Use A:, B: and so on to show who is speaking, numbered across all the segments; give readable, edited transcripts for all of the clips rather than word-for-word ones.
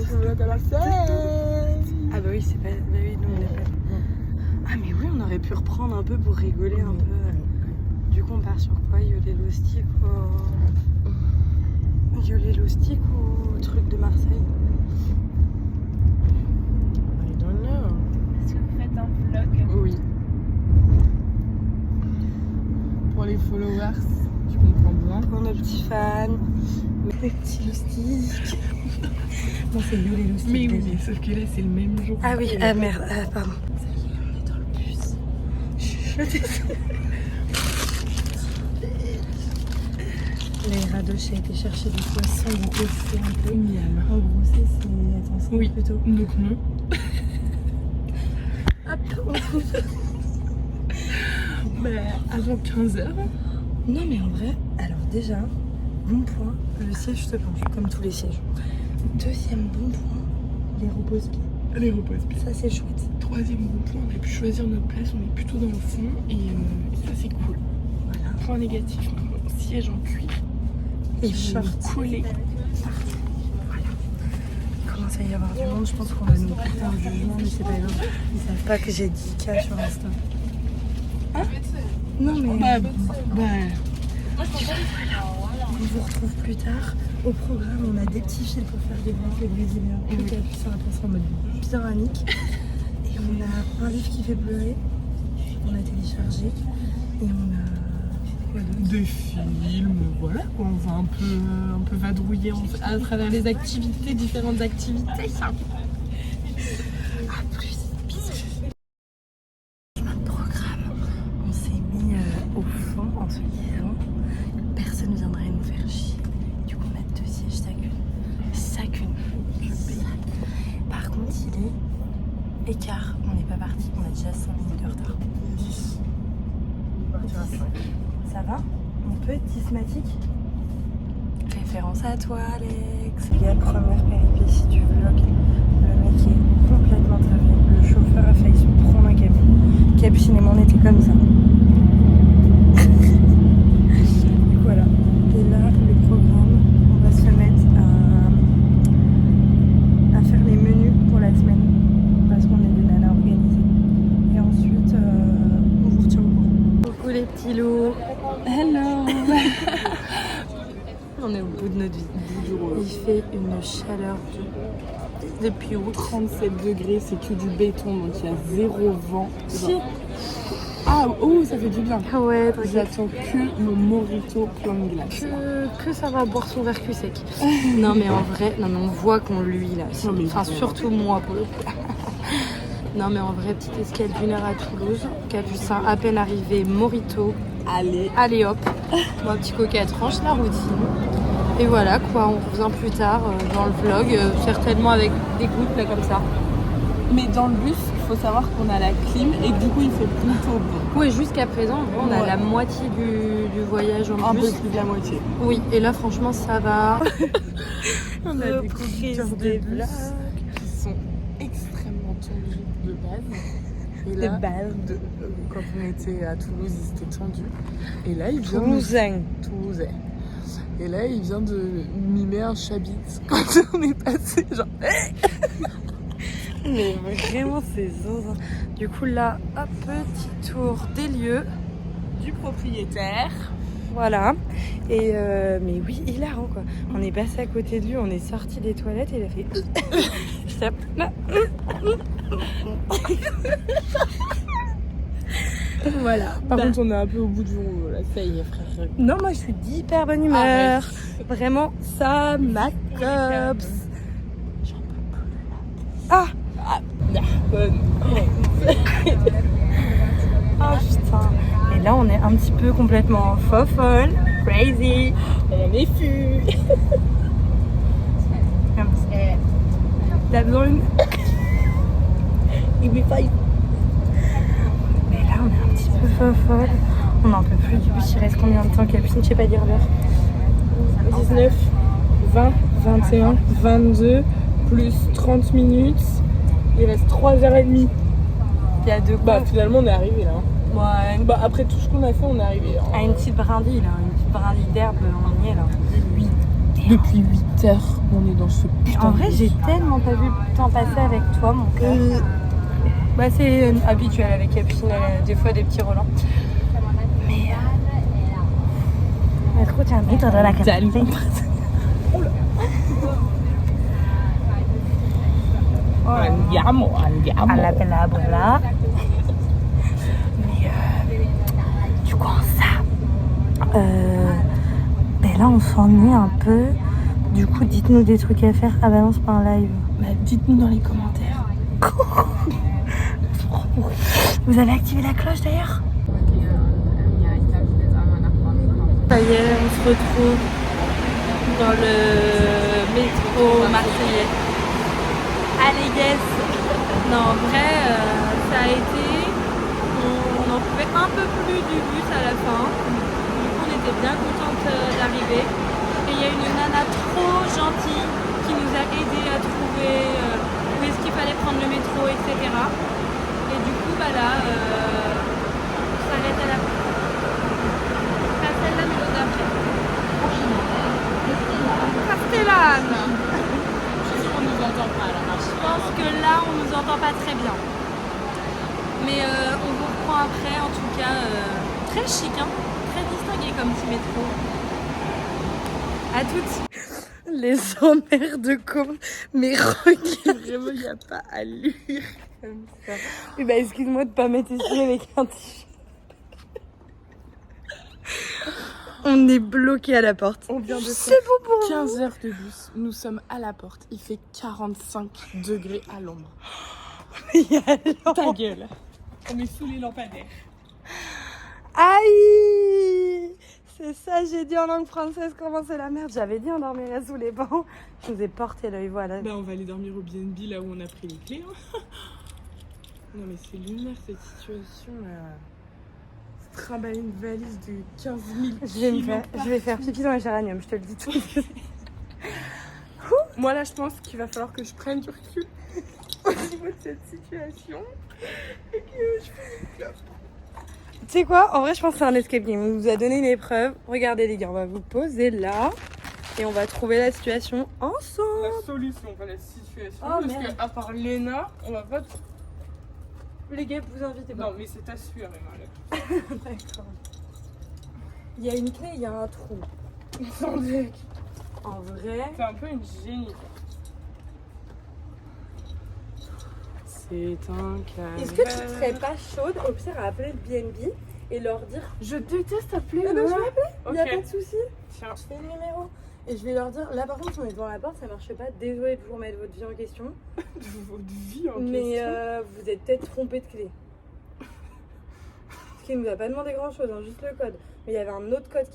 A: vlog à la scène.
B: Ah bah oui, c'est pas... Bah oui, nous on est pas... Ah mais oui, on aurait pu reprendre un peu pour rigoler un peu. Du coup, on part sur quoi? Yoléloustic ou truc de Marseille?
A: I don't know.
C: Est-ce que vous faites un vlog?
A: Oui. Pour les followers, tu comprends bien.
B: Pour nos petits fans, mes petits loustiques. Non, c'est Yoléloustic.
A: Mais oui, mais sauf que là, c'est le même jour.
B: Ah oui, ah merde, pardon. Ça y est, on est dans le bus. Les radoches a été chercher du poisson, donc c'est un peu
A: Miam.
B: en gros, c'est attention
A: Oui.
B: plutôt.
A: Donc non.
B: Hop, on trouve.
A: Bah, avant 15h.
B: Non mais en vrai, alors déjà, bon point, le siège se penche, comme tous les sièges. Deuxième bon point, les repose-pieds.
A: Les repose-pieds.
B: Ça c'est chouette.
A: Troisième bon point, on a pu choisir notre place, on est plutôt dans le fond et ça c'est cool.
B: Voilà.
A: Point négatif, siège en cuir.
B: Et
A: qui vont
B: short.
A: collé.
B: Voilà. Il commence à y avoir du monde, je pense qu'on va nous porter un jugement, mais c'est pas grave. Ils savent pas que j'ai 10K sur Insta.
A: Hein?
B: Non mais
A: Bah,
B: on vous retrouve plus tard. Au programme, on a des petits fils pour faire des blagues brésiliens. Plus qu'à appuyer sur la place en mode pyramide. Et on a un livre qui fait pleurer. On a téléchargé. Et on a quoi d'autre?
A: des films, voilà quoi, on va un peu vadrouiller à travers les activités, différentes activités.
B: À plus, bisous. Chemin de programme, on s'est mis au fond en se disant que personne ne viendrait nous faire chier. Du coup, on a 2 sièges chacune. Par contre, il est écart. On n'est pas parti, on a déjà 5 minutes de retard.
A: 10.
B: Ça va? On peut être systématique? Référence à toi, Alex. Les gars, première péripétie du vlog. Le mec est complètement taré. Le chauffeur a failli se prendre un camion. Capucine et moi, on était comme ça. Voilà. Et là, le programme, on va se mettre à faire les menus pour la semaine. Parce qu'on est des nanas organisées. Et ensuite, on vous retient au courant. Coucou les petits loups. Hello. On est au bout de notre vie. Il fait une chaleur depuis août.
A: 37 degrés, c'est que du béton, donc il y a 0 vent.
B: Si.
A: Ah, oh, ça fait du bien.
B: Ah ouais,
A: J'attends que mon mojito plein de glace.
B: que ça va boire son verre cul sec. Non mais en vrai, non mais on voit qu'on lui là.
A: Non, mais
B: Enfin
A: vraiment.
B: surtout moi pour le coup. Non mais en vrai, petite escale d'1 heure à Toulouse. Capucin à peine arrivé, Morito. Allez hop, mon petit coquet tranche la routine. Et voilà quoi, on revient plus tard dans le vlog, certainement avec des gouttes là comme ça.
A: Mais dans le bus, il faut savoir qu'on a la clim et que du coup il fait plutôt bon.
B: Oui, jusqu'à présent, on a
A: Ouais.
B: la moitié du voyage en
A: Un
B: bus.
A: peu plus de la moitié.
B: Oui, et là franchement ça va.
A: On a des conducteurs de
B: des
A: bus
B: blagues.
A: qui sont extrêmement tendus de base. Et
B: De
A: là,
B: base.
A: quand on était à Toulouse, ils étaient tendus. Et là, il vient
B: Toulousain.
A: Toulousain. Et là, il vient de mimer un chabit quand on est passé. Genre,
B: Mais vraiment c'est zinzin. Du coup là, hop, petit tour des lieux.
A: du propriétaire.
B: Voilà. Et mais oui, hilarant quoi. On est passé à côté de lui, on est sorti des toilettes et il a fait. J'étais là. Voilà.
A: Par
B: Bah,
A: contre, on est un peu au bout du rouleau. Là, ça y est, frère.
B: non, moi je suis d'hyper bonne humeur. Vraiment, ça m'accopse. J'en peux plus là. Ah! Oh putain. Et là, on est un petit peu complètement fofolle, crazy.
A: On est fût.
B: T'as besoin d'une.
A: Il met pas.
B: Mais là, on est un petit peu fofolle. On n'en peut plus du bus. Il reste combien de temps, Capucine? Je sais pas dire l'heure.
A: 19, 20, 21, 22, plus 30 minutes. Il reste 3h30.
B: Il y a deux
A: Bah,
B: quoi.
A: finalement, on est arrivé là.
B: Ouais.
A: Bah, après tout ce qu'on a fait, on est arrivé.
B: À une petite brindille, là. Une petite brindille d'herbe, on y est là.
A: Depuis 8 heures on est dans ce putain
B: En vrai,
A: de
B: j'ai
A: bus.
B: tellement pas vu le temps passer avec toi, mon cœur. Bah, c'est habituel avec Capucine, elle a des fois des petits relents. Mais. Métro, tiens, vite, on doit la capter.
A: Andiamo.
B: À la belle abuela. Mais du coup, ça. Ben là, on s'ennuie un peu. Du coup, dites-nous des trucs à faire. Ah bah non, c'est pas un live.
A: Bah, dites-nous dans les commentaires.
B: Vous avez activé la cloche d'ailleurs? Ça y est, on se retrouve dans le métro marseillais. Allez, yes! Non, en vrai, ça a été. On en pouvait un peu plus du bus à la fin. Du coup, on était bien contente d'arriver. Et il y a une nana trop gentille qui nous a aidés à trouver où est-ce qu'il fallait prendre le métro, etc. Et du coup, bah là, on s'arrête à la fin. Pas celle-là, mais l'autre d'après. Castellane!
A: On nous entend pas à la marche.
B: Je pense que là, on nous entend pas très bien. Mais on vous reprend après, en tout cas, très chic, hein, très distingué comme petit métro. À toutes. Les emmerdes comme mais regarde.
A: Vraiment, il n'y a pas allure comme ça.
B: Oui, bah excuse-moi de pas m'être ici avec un t-shirt. On est bloqué à la porte.
A: On vient de
B: C'est
A: faire
B: bon pour
A: 15 heures de bus. Nous sommes à la porte. Il fait 45 degrés à l'ombre. Ta gueule. On est sous les lampadaires.
B: Aïe! C'est ça, j'ai dit en langue française comment c'est la merde. J'avais dit on dormirait sous les bancs. Je vous ai porté l'œil, voilà.
A: Bah, on va aller dormir au BNB là où on a pris les clés. Hein. Non mais c'est lunaire cette situation là. Se trimballer une valise de 15 000 kilos.
B: Je vais faire pipi dans les géraniums, je te le dis tout de suite.
A: Moi là je pense qu'il va falloir que je prenne du recul au niveau de cette situation. Et que je fasse une clope.
B: Tu sais quoi? En vrai, je pense que c'est un escape game. On nous a donné une épreuve. Regardez les gars, on va vous poser là. Et on va trouver la situation ensemble.
A: La solution, pas la situation.
B: Oh,
A: parce
B: merde.
A: qu'à part Léna, on va pas...
B: Les gars, vous invitez pas.
A: Non mais c'est ta sueur Emma.
B: D'accord. Il y a une clé, il y a un trou.
A: Sans deck.
B: En vrai...
A: C'est un peu une génie. C'est un calvaire.
B: Est-ce que tu serais pas chaude, au pire, à appeler le BNB et leur dire...
A: Je déteste appeler.
B: Ah bah, je vais appeler, il n'y a
A: Ok.
B: pas de souci.
A: Tiens.
B: Je fais le numéro. Et je vais leur dire, là par contre, on est devant la porte, ça marche pas. Désolée de vous remettre votre vie en question.
A: Votre vie en
B: Mais
A: question.
B: vous êtes peut-être trompé de clé. Parce qu'il nous a pas demandé grand chose, hein, juste le code. Mais il y avait un autre code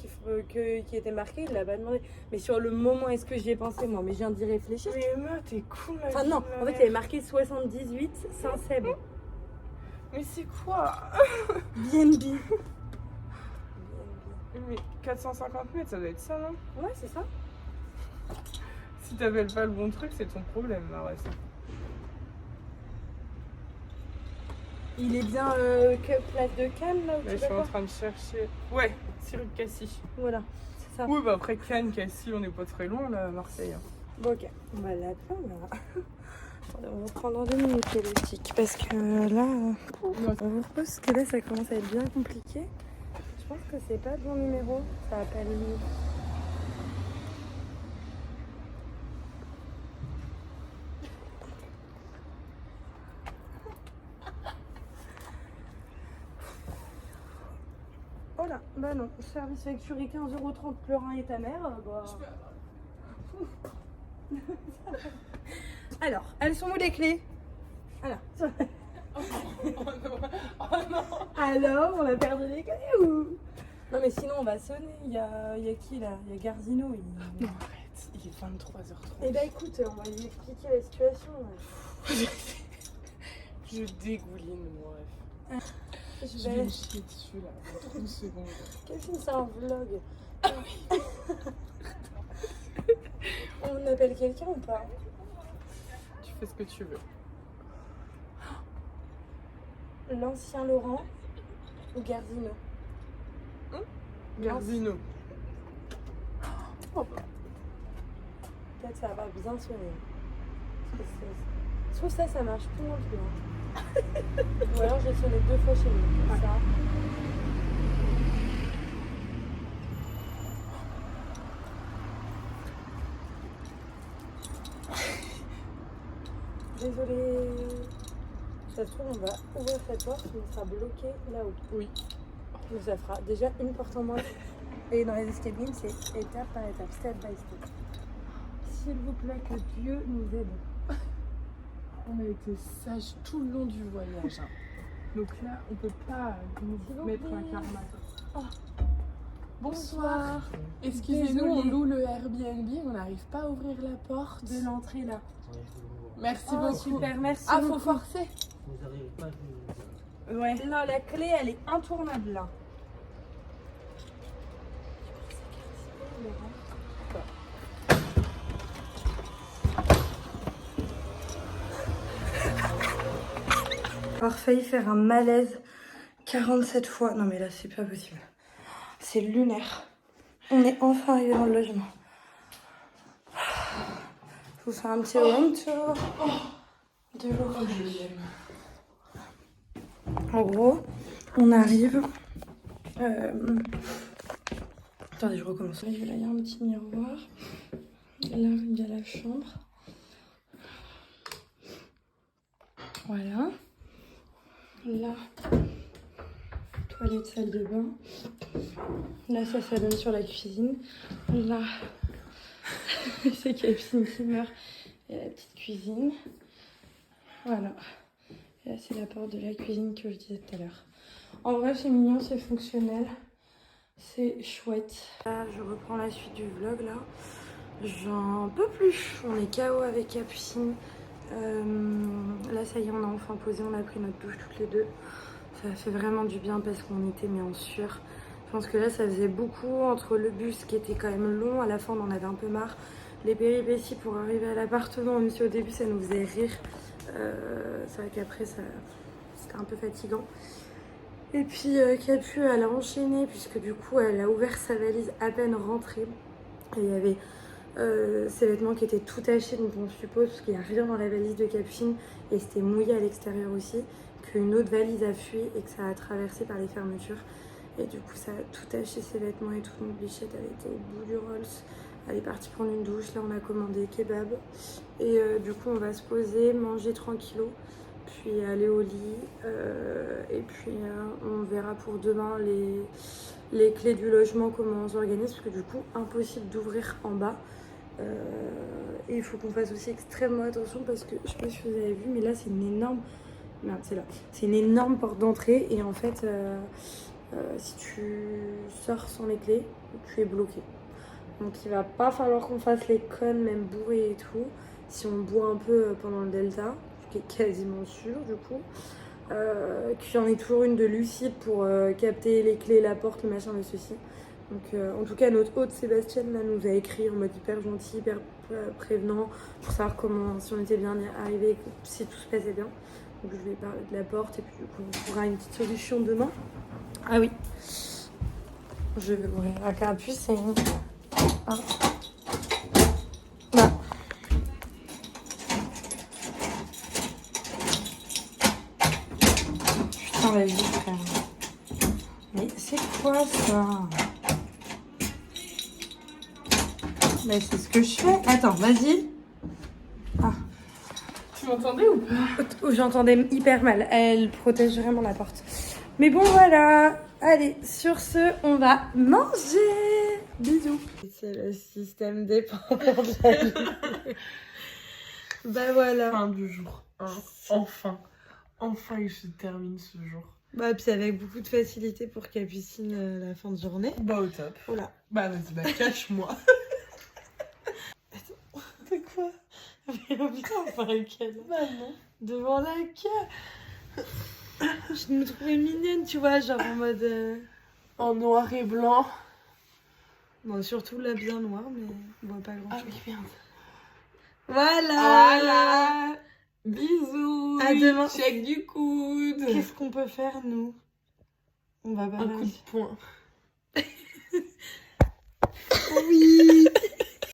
B: qui était marqué, il l'a pas demandé. Mais sur le moment, est-ce que j'y ai pensé moi? Mais je viens d'y réfléchir.
A: Mais Emma, t'es cool ma
B: Enfin
A: vie,
B: non,
A: ma
B: en fait il y
A: mère.
B: avait marqué 78 Saint-Seb.
A: Mais c'est quoi?
B: BNB.
A: Mais 450 mètres, ça doit être ça, non?
B: Ouais, c'est ça.
A: Si t'appelles pas le bon truc, c'est ton problème, Marais.
B: Il est bien place de Cannes là ou
A: Là,
B: tu
A: je
B: sais
A: suis en
B: pas.
A: train de chercher. Ouais, Cyril Cassis.
B: Voilà, c'est ça.
A: Oui, bah après Cannes, Cassis, on n'est pas très loin là, à Marseille. Hein.
B: Bon, ok, on va l'appeler là. Attendez, on va prendre dans 2 minutes les tics parce que là, on vous repose parce que là ça commence à être bien compliqué. Je pense que c'est pas le bon numéro, ça appelle mieux. Oh là, bah non, service facturé 15,30 €, pleurin et ta mère, bah... Alors, elles sont où les clés? Alors, alors, on a perdu les clés ou? Non mais sinon on va sonner, il y a qui là? Il y a Garzino.
A: Non, arrête, il est 23h30.
B: Eh bah écoute, on va lui expliquer la situation.
A: Je dégouline, mon rêve. Je vais me chier dessus là, dans 30 secondes.
B: Qu'est-ce que c'est un vlog? On appelle quelqu'un ou pas?
A: Tu fais ce que tu veux.
B: L'ancien Laurent ou Garzino?
A: Garzino. Oh bah.
B: Peut-être ça va bien sonner. Je trouve ça marche plus non plus. Hein. Ou alors j'ai sonné 2 fois chez nous. Comme ça. Désolée. Ça se trouve, on va ouvrir cette porte, mais on sera bloqué là-haut.
A: Oui.
B: Donc ça fera déjà une porte en moins. Et dans les escape games, c'est étape par étape, step by step. S'il vous plaît, que Dieu nous aide.
A: On a été sages tout le long du voyage. Hein. Donc là, on peut pas nous mettre un karma.
B: Oh.
A: Bonsoir. Excusez-nous, on loue le Airbnb, on n'arrive pas à ouvrir la porte
B: De l'entrée là.
A: Merci
B: Oh,
A: beaucoup.
B: super, merci.
A: Ah,
B: beaucoup.
A: faut forcer.
D: Vous n'arrivez pas à
A: Ouais.
B: Non, la clé, elle est intournable là. Avoir failli faire un malaise 47 fois. Non mais là c'est pas possible. C'est lunaire. On est enfin arrivé dans le logement. Je vous fais un petit room tour de l'eau. En gros, on arrive. Attendez, je recommence. Là, il y a un petit miroir. Là, il y a la chambre. Voilà. Là, toilette, salle de bain. Là, ça donne sur la cuisine. Là, c'est Capucine qui meurt. Et la petite cuisine. Voilà. Et là, c'est la porte de la cuisine que je disais tout à l'heure. En vrai, c'est mignon, c'est fonctionnel. C'est chouette. Là, je reprends la suite du vlog, là. J'en peux plus. On est KO avec Capucine. Là, ça y est, on a enfin posé. On a pris notre douche toutes les deux. Ça fait vraiment du bien parce qu'on était mais en sueur. Je pense que là, ça faisait beaucoup entre le bus qui était quand même long. À la fin, on en avait un peu marre. Les péripéties pour arriver à l'appartement, même si au début, ça nous faisait rire. C'est vrai qu'après, c'était un peu fatigant. Et puis Capu, elle a enchaîné puisque du coup elle a ouvert sa valise à peine rentrée. Et il y avait ses vêtements qui étaient tout tachés, donc on suppose, parce qu'il n'y a rien dans la valise de Capucine et c'était mouillé à l'extérieur aussi, qu'une autre valise a fui et que ça a traversé par les fermetures. Et du coup ça a tout taché ses vêtements et tout. Donc Bichette, elle était au bout du Rolls. Elle est partie prendre une douche. Là on a commandé kebab. Et du coup on va se poser, manger tranquillo. Puis aller au lit et puis on verra pour demain les clés du logement, comment on s'organise, parce que du coup impossible d'ouvrir en bas et il faut qu'on fasse aussi extrêmement attention parce que je sais pas si vous avez vu, mais là c'est une énorme c'est une énorme porte d'entrée et en fait si tu sors sans les clés tu es bloqué, donc il va pas falloir qu'on fasse les connes même bourrés et tout si on boit un peu pendant le delta, qui est quasiment sûr du coup, qu'il y en ait toujours une de lucide pour capter les clés, la porte, le machin, le ceci. Donc en tout cas notre hôte Sébastien là, nous a écrit en mode hyper gentil, hyper prévenant pour savoir comment, si on était bien arrivé, si tout se passait bien. Donc je vais parler de la porte et puis du coup on trouvera une petite solution demain. Ah oui, je vais ouvrir la capuce et... Ah. Là. Putain la vie frère. Mais c'est quoi ça? Bah c'est ce que je fais. Attends, vas-y. Ah.
A: Tu m'entendais ou pas?
B: Oh, j'entendais hyper mal. Elle protège vraiment la porte. Mais bon voilà. Allez, sur ce, on va manger. Bisous. C'est le système dépendant de la vie. Bah voilà.
A: Fin du jour. Hein. Enfin. Enfin, il se termine ce jour.
B: Bah puis avec beaucoup de facilité pour Capucine la fin de journée.
A: Bah au top.
B: Voilà.
A: Bah vas-y, bah cache-moi.
B: C'est quoi? Mais putain, par lequel?
A: Bah non.
B: Devant la queue. Je me trouvais mignonne, tu vois, genre en mode...
A: En noir et blanc.
B: Bon, surtout là bien noir, mais on voit pas grand
A: Ah
B: chose.
A: oui, merde.
B: Voilà.
A: Voilà. Bisous.
B: À demain.
A: Check du coude.
B: Qu'est-ce qu'on peut faire, nous? On va
A: Un coup
B: balancer.
A: de poing.
B: Oui.